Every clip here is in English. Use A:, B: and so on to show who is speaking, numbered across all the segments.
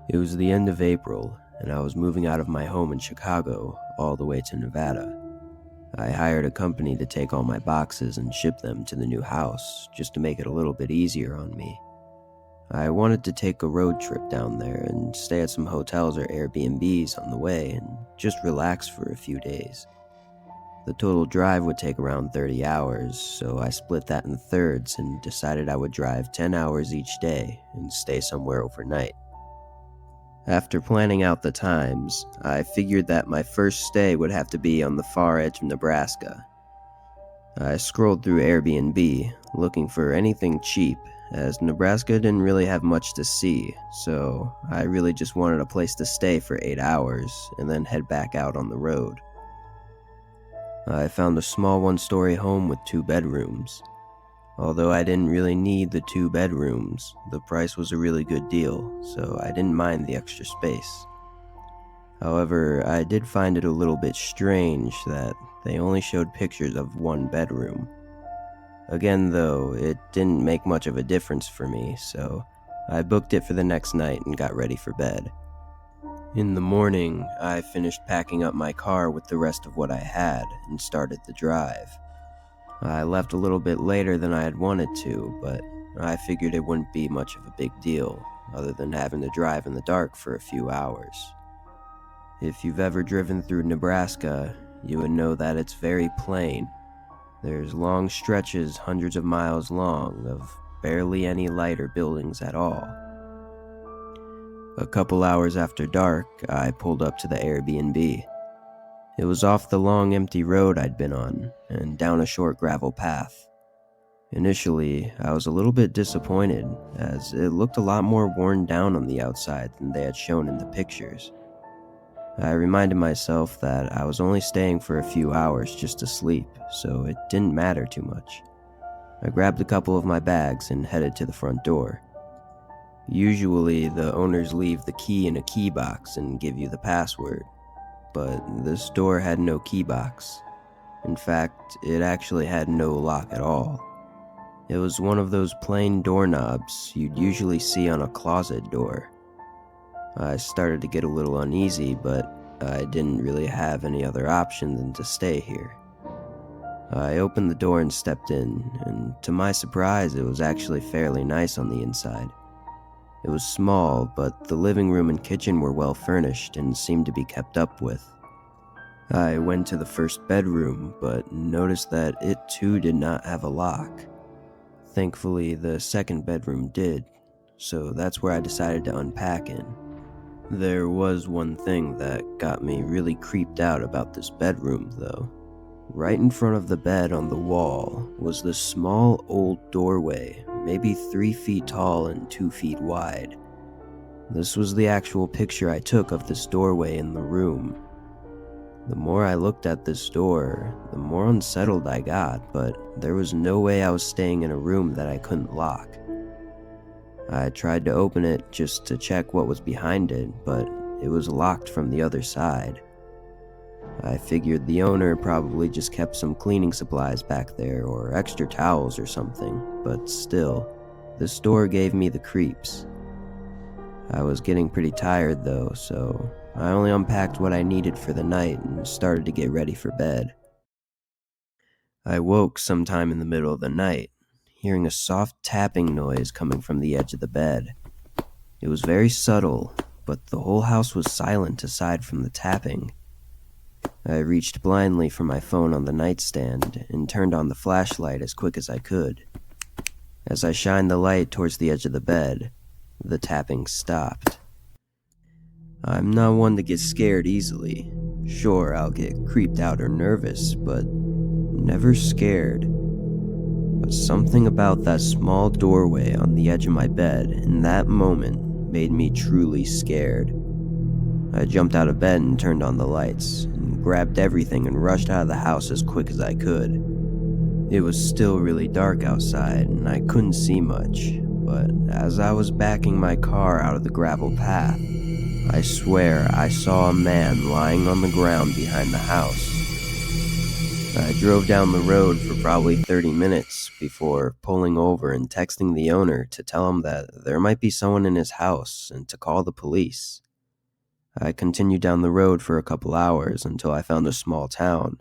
A: It was the end of April, and I was moving out of my home in Chicago all the way to Nevada. I hired a company to take all my boxes and ship them to the new house, just to make it a little bit easier on me. I wanted to take a road trip down there and stay at some hotels or Airbnbs on the way and just relax for a few days. The total drive would take around 30 hours, so I split that in thirds and decided I would drive 10 hours each day and stay somewhere overnight. After planning out the times, I figured that my first stay would have to be on the far edge of Nebraska. I scrolled through Airbnb, looking for anything cheap, as Nebraska didn't really have much to see, so I really just wanted a place to stay for 8 hours and then head back out on the road. I found a small one-story home with 2 bedrooms. Although I didn't really need the 2 bedrooms, the price was a really good deal, so I didn't mind the extra space. However, I did find it a little bit strange that they only showed pictures of 1 bedroom. Again though, it didn't make much of a difference for me, so I booked it for the next night and got ready for bed. In the morning, I finished packing up my car with the rest of what I had and started the drive. I left a little bit later than I had wanted to, but I figured it wouldn't be much of a big deal, other than having to drive in the dark for a few hours. If you've ever driven through Nebraska, you would know that it's very plain. There's long stretches hundreds of miles long of barely any light or buildings at all. A couple hours after dark, I pulled up to the Airbnb. It was off the long empty road I'd been on, and down a short gravel path. Initially, I was a little bit disappointed, as it looked a lot more worn down on the outside than they had shown in the pictures. I reminded myself that I was only staying for a few hours just to sleep, so it didn't matter too much. I grabbed a couple of my bags and headed to the front door. Usually, the owners leave the key in a key box and give you the password. But this door had no key box. In fact, it actually had no lock at all. It was one of those plain doorknobs you'd usually see on a closet door. I started to get a little uneasy, but I didn't really have any other option than to stay here. I opened the door and stepped in, and to my surprise, it was actually fairly nice on the inside. It was small, but the living room and kitchen were well furnished and seemed to be kept up with. I went to the first bedroom, but noticed that it too did not have a lock. Thankfully, the second bedroom did, so that's where I decided to unpack in. There was one thing that got me really creeped out about this bedroom, though. Right in front of the bed on the wall was this small old doorway, maybe 3 feet tall and 2 feet wide. This was the actual picture I took of this doorway in the room. The more I looked at this door, the more unsettled I got, but there was no way I was staying in a room that I couldn't lock. I tried to open it just to check what was behind it, but it was locked from the other side. I figured the owner probably just kept some cleaning supplies back there or extra towels or something, but still, this door gave me the creeps. I was getting pretty tired though, so I only unpacked what I needed for the night and started to get ready for bed. I woke sometime in the middle of the night, hearing a soft tapping noise coming from the edge of the bed. It was very subtle, but the whole house was silent aside from the tapping. I reached blindly for my phone on the nightstand and turned on the flashlight as quick as I could. As I shined the light towards the edge of the bed, the tapping stopped. I'm not one to get scared easily. Sure, I'll get creeped out or nervous, but never scared. But something about that small doorway on the edge of my bed in that moment made me truly scared. I jumped out of bed and turned on the lights, and grabbed everything and rushed out of the house as quick as I could. It was still really dark outside, and I couldn't see much, but as I was backing my car out of the gravel path, I swear I saw a man lying on the ground behind the house. I drove down the road for probably 30 minutes before pulling over and texting the owner to tell him that there might be someone in his house and to call the police. I continued down the road for a couple hours until I found a small town,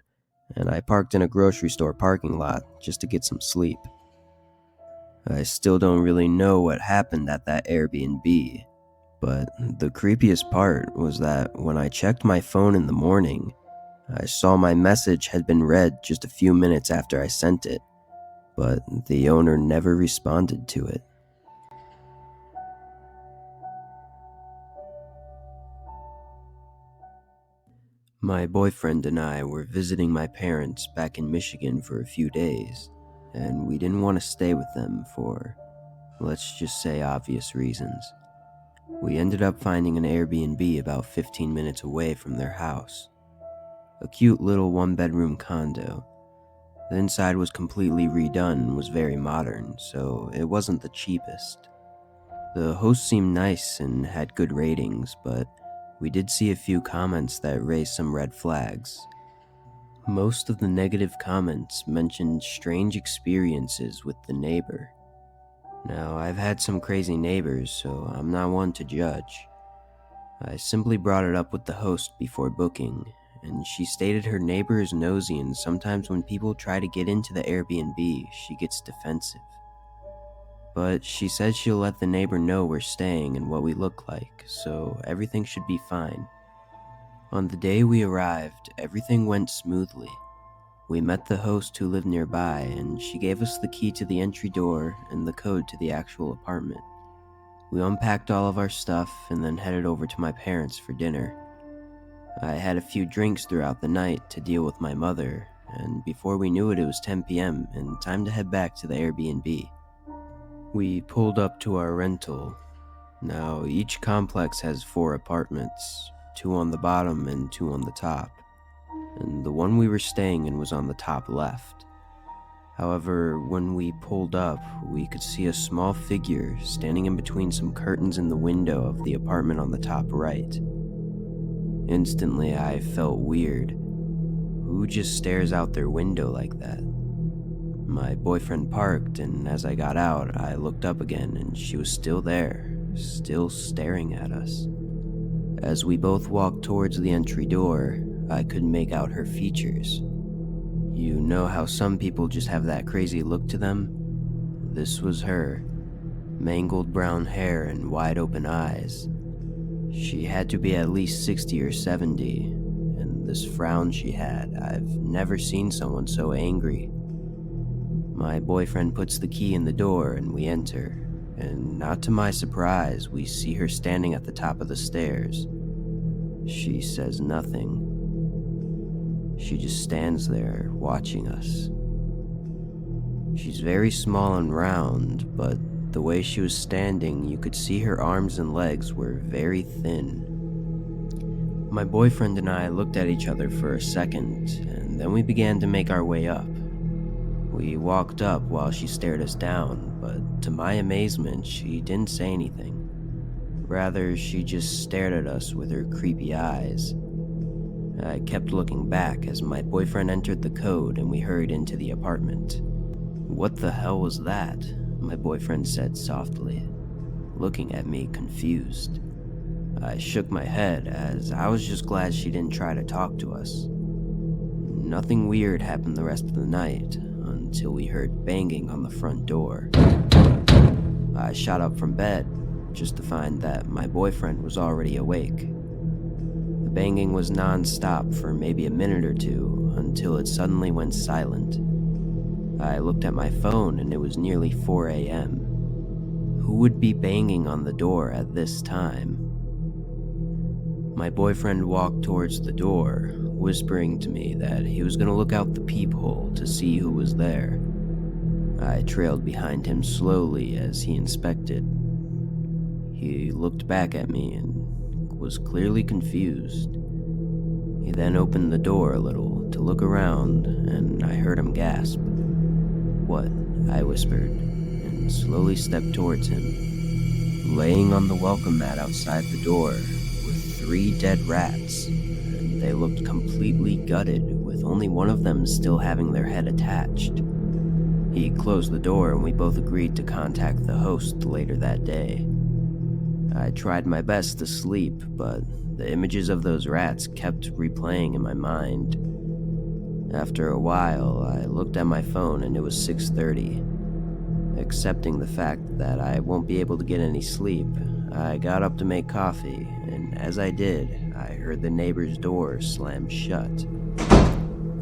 A: and I parked in a grocery store parking lot just to get some sleep. I still don't really know what happened at that Airbnb, but the creepiest part was that when I checked my phone in the morning, I saw my message had been read just a few minutes after I sent it, but the owner never responded to it. My boyfriend and I were visiting my parents back in Michigan for a few days, and we didn't want to stay with them for, let's just say, obvious reasons. We ended up finding an Airbnb about 15 minutes away from their house. A cute little one-bedroom condo. The inside was completely redone and was very modern, so it wasn't the cheapest. The host seemed nice and had good ratings, but we did see a few comments that raised some red flags. Most of the negative comments mentioned strange experiences with the neighbor. Now, I've had some crazy neighbors, so I'm not one to judge. I simply brought it up with the host before booking, and she stated her neighbor is nosy and sometimes when people try to get into the Airbnb, she gets defensive. But she said she'll let the neighbor know we're staying and what we look like, so everything should be fine. On the day we arrived, everything went smoothly. We met the host who lived nearby, and she gave us the key to the entry door and the code to the actual apartment. We unpacked all of our stuff and then headed over to my parents for dinner. I had a few drinks throughout the night to deal with my mother, and before we knew it, it was 10 p.m. and time to head back to the Airbnb. We pulled up to our rental. Now, each complex has 4 apartments, 2 on the bottom and 2 on the top, and the one we were staying in was on the top left. However, when we pulled up, we could see a small figure standing in between some curtains in the window of the apartment on the top right. Instantly, I felt weird. Who just stares out their window like that? My boyfriend parked, and as I got out, I looked up again, and she was still there, still staring at us. As we both walked towards the entry door, I couldn't make out her features. You know how some people just have that crazy look to them? This was her. Mangled brown hair and wide open eyes. She had to be at least 60 or 70, and this frown she had, I've never seen someone so angry. My boyfriend puts the key in the door and we enter, and not to my surprise, we see her standing at the top of the stairs. She says nothing. She just stands there, watching us. She's very small and round, but the way she was standing, you could see her arms and legs were very thin. My boyfriend and I looked at each other for a second, and then we began to make our way up. We walked up while she stared us down, but to my amazement, she didn't say anything. Rather, she just stared at us with her creepy eyes. I kept looking back as my boyfriend entered the code and we hurried into the apartment. "What the hell was that?" my boyfriend said softly, looking at me confused. I shook my head as I was just glad she didn't try to talk to us. Nothing weird happened the rest of the night until we heard banging on the front door. I shot up from bed just to find that my boyfriend was already awake. The banging was non-stop for maybe a minute or two until it suddenly went silent. I looked at my phone and it was nearly 4 a.m. Who would be banging on the door at this time? My boyfriend walked towards the door, whispering to me that he was going to look out the peephole to see who was there. I trailed behind him slowly as he inspected. He looked back at me and was clearly confused. He then opened the door a little to look around, and I heard him gasp. "What?" I whispered, and slowly stepped towards him. Laying on the welcome mat outside the door were 3 dead rats, and they looked completely gutted with only one of them still having their head attached. He closed the door and we both agreed to contact the host later that day. I tried my best to sleep, but the images of those rats kept replaying in my mind. After a while, I looked at my phone and it was 6:30. Accepting the fact that I won't be able to get any sleep, I got up to make coffee, and as I did, I heard the neighbor's door slam shut.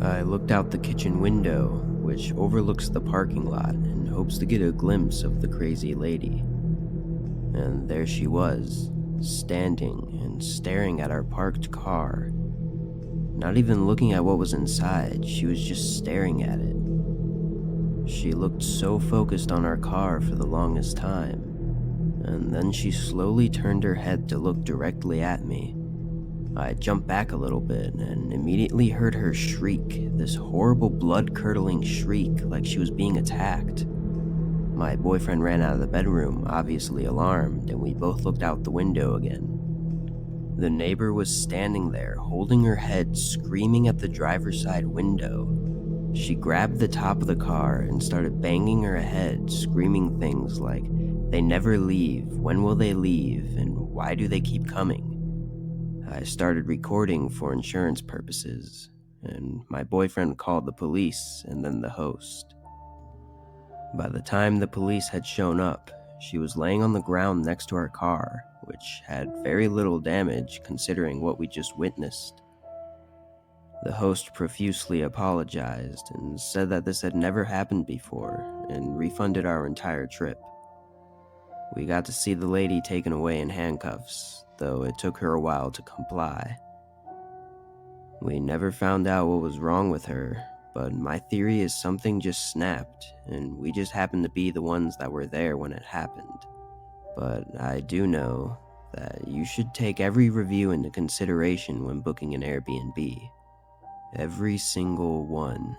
A: I looked out the kitchen window, which overlooks the parking lot, and hopes to get a glimpse of the crazy lady. And there she was, standing and staring at our parked car. Not even looking at what was inside, she was just staring at it. She looked so focused on our car for the longest time, and then she slowly turned her head to look directly at me. I jumped back a little bit and immediately heard her shriek, this horrible blood-curdling shriek like she was being attacked. My boyfriend ran out of the bedroom, obviously alarmed, and we both looked out the window again. The neighbor was standing there, holding her head, screaming at the driver's side window. She grabbed the top of the car and started banging her head, screaming things like, "They never leave, when will they leave, and why do they keep coming?" I started recording for insurance purposes, and my boyfriend called the police and then the host. By the time the police had shown up, she was laying on the ground next to our car, which had very little damage considering what we just witnessed. The host profusely apologized and said that this had never happened before and refunded our entire trip. We got to see the lady taken away in handcuffs, though it took her a while to comply. We never found out what was wrong with her, but my theory is something just snapped, and we just happened to be the ones that were there when it happened. But I do know that you should take every review into consideration when booking an Airbnb. Every single one.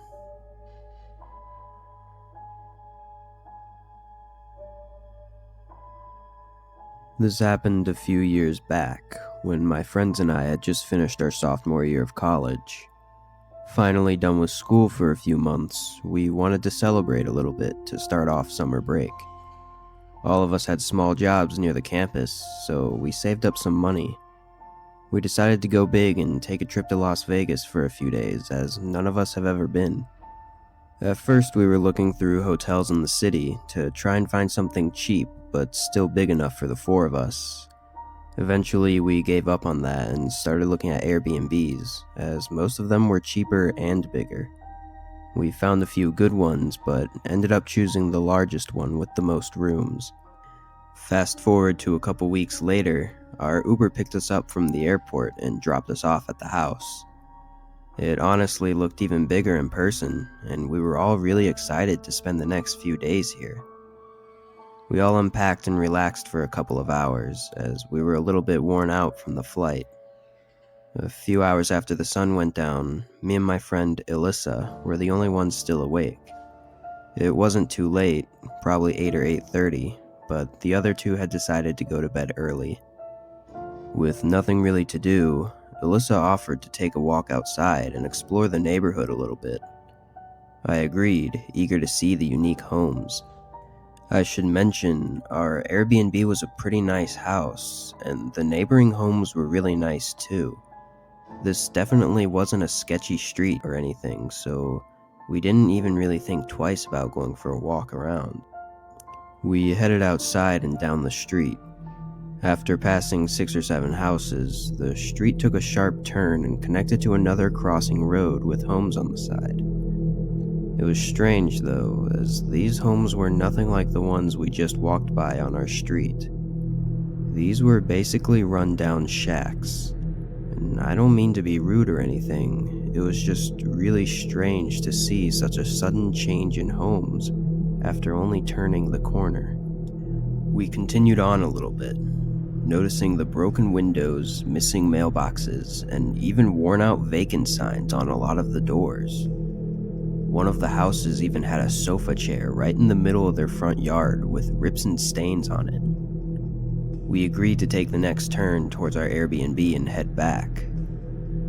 A: This happened a few years back, when my friends and I had just finished our sophomore year of college. Finally done with school for a few months, we wanted to celebrate a little bit to start off summer break. All of us had small jobs near the campus, so we saved up some money. We decided to go big and take a trip to Las Vegas for a few days, as none of us have ever been. At first, we were looking through hotels in the city to try and find something cheap, but still big enough for the four of us. Eventually, we gave up on that and started looking at Airbnbs, as most of them were cheaper and bigger. We found a few good ones, but ended up choosing the largest one with the most rooms. Fast forward to a couple weeks later, our Uber picked us up from the airport and dropped us off at the house. It honestly looked even bigger in person, and we were all really excited to spend the next few days here. We all unpacked and relaxed for a couple of hours, as we were a little bit worn out from the flight. A few hours after the sun went down, me and my friend Alyssa were the only ones still awake. It wasn't too late, probably 8 or 8:30, but the other two had decided to go to bed early. With nothing really to do, Alyssa offered to take a walk outside and explore the neighborhood a little bit. I agreed, eager to see the unique homes. I should mention, our Airbnb was a pretty nice house, and the neighboring homes were really nice too. This definitely wasn't a sketchy street or anything, so we didn't even really think twice about going for a walk around. We headed outside and down the street. After passing 6 or 7 houses, the street took a sharp turn and connected to another crossing road with homes on the side. It was strange though, as these homes were nothing like the ones we just walked by on our street. These were basically run-down shacks. And I don't mean to be rude or anything, it was just really strange to see such a sudden change in homes after only turning the corner. We continued on a little bit, noticing the broken windows, missing mailboxes, and even worn-out vacant signs on a lot of the doors. One of the houses even had a sofa chair right in the middle of their front yard with rips and stains on it. We agreed to take the next turn towards our Airbnb and head back.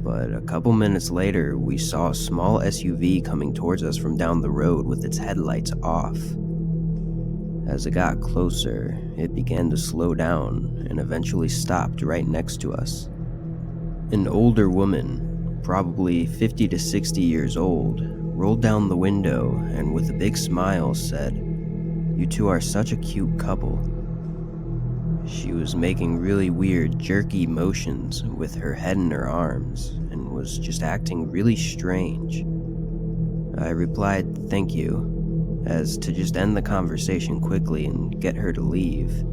A: But a couple minutes later, we saw a small SUV coming towards us from down the road with its headlights off. As it got closer, it began to slow down and eventually stopped right next to us. An older woman, probably 50 to 60 years old, rolled down the window and with a big smile said, "You two are such a cute couple." She was making really weird, jerky motions with her head in her arms and was just acting really strange. I replied, "Thank you," as to just end the conversation quickly and get her to leave.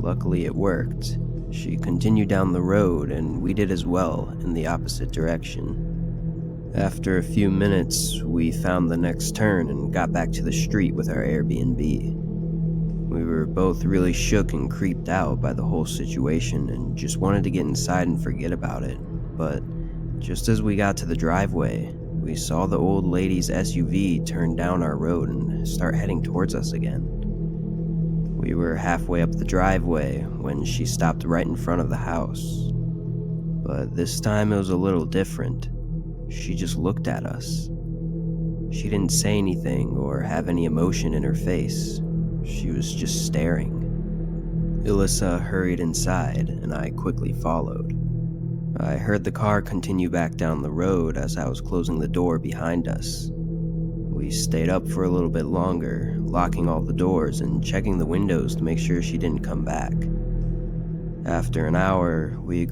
A: Luckily, it worked. She continued down the road, and we did as well in the opposite direction. After a few minutes, we found the next turn and got back to the street with our Airbnb. We were both really shook and creeped out by the whole situation and just wanted to get inside and forget about it. But just as we got to the driveway, we saw the old lady's SUV turn down our road and start heading towards us again. We were halfway up the driveway when she stopped right in front of the house. But this time it was a little different. She just looked at us. She didn't say anything or have any emotion in her face. She was just staring. Alyssa hurried inside, and I quickly followed. I heard the car continue back down the road as I was closing the door behind us. We stayed up for a little bit longer, locking all the doors and checking the windows to make sure she didn't come back. After an hour, we